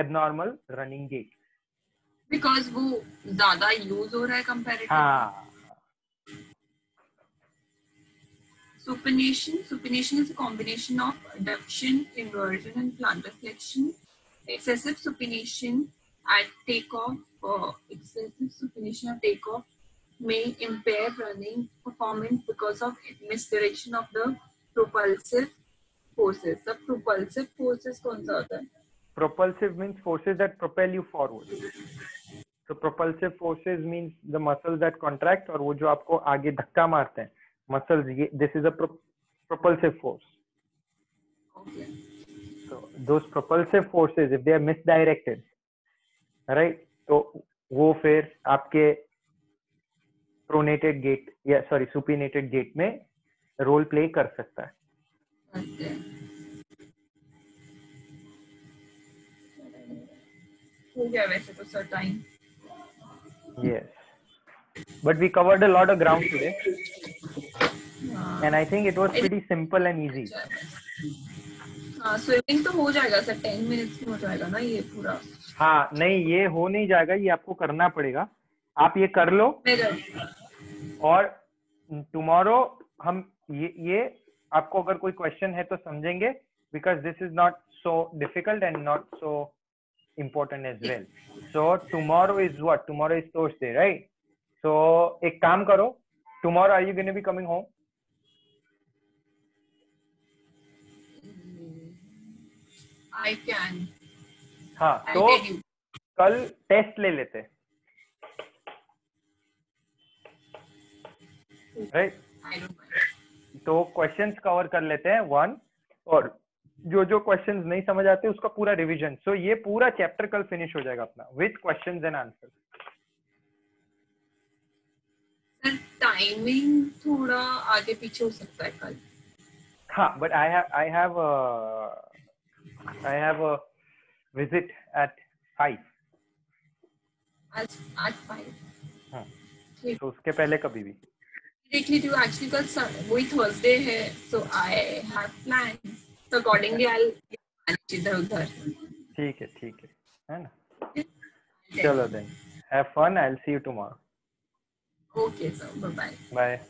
abnormal running gait, because वो ज्यादा यूज हो रहा है comparatively. हाँ. Supination is a combination of adduction, inversion, and plantar flexion. Excessive supination at takeoff may impair running performance because of misdirection of the propulsive forces. The propulsive forces कौन सा होता है? Propulsive means forces that propel you forward. So propulsive forces means the muscles that contract, और वो जो आपको आगे धक्का मारते हैं muscles, this is a propulsive force. Okay. So those propulsive forces, if they are misdirected, right, तो वो फिर आपके pronated gait या supinated gait में रोल प्ले कर सकता है. Okay. हो गया वैसे तो sir time. Yes, but we covered a lot of ground today. And I think it was pretty simple and easy. हाँ, स्विमिंग तो हो जाएगा सर, 10 मिनट्स में हो जाएगा ना ये पूरा. हाँ नहीं, ये हो नहीं जाएगा, ये आपको करना पड़ेगा. आप ये कर लो और टुमारो हम ये आपको अगर कोई क्वेश्चन है तो समझेंगे, because this is not so difficult and not so important as well. So tomorrow is what? Tomorrow is Thursday, right? So एक काम करो, tomorrow are you going to be coming home? I can. हाँ, तो कल test ले लेते, right? तो questions cover कर लेते हैं 1, और जो क्वेश्चंस नहीं समझ आते उसका पूरा रिवीजन. सो ये पूरा चैप्टर कल फिनिश हो जाएगा अपना with questions and answers. Sir timing थोड़ा आगे पीछे हो सकता है कल. हाँ, but I have a visit at 5. at 5. तो उसके पहले कभी भी Directly to actually because वही Thursday है, so I have plans. So accordingly I'll manage इधर उधर. ठीक है ना. चलो then, have fun. I'll see you tomorrow. Okay, so bye bye. Bye.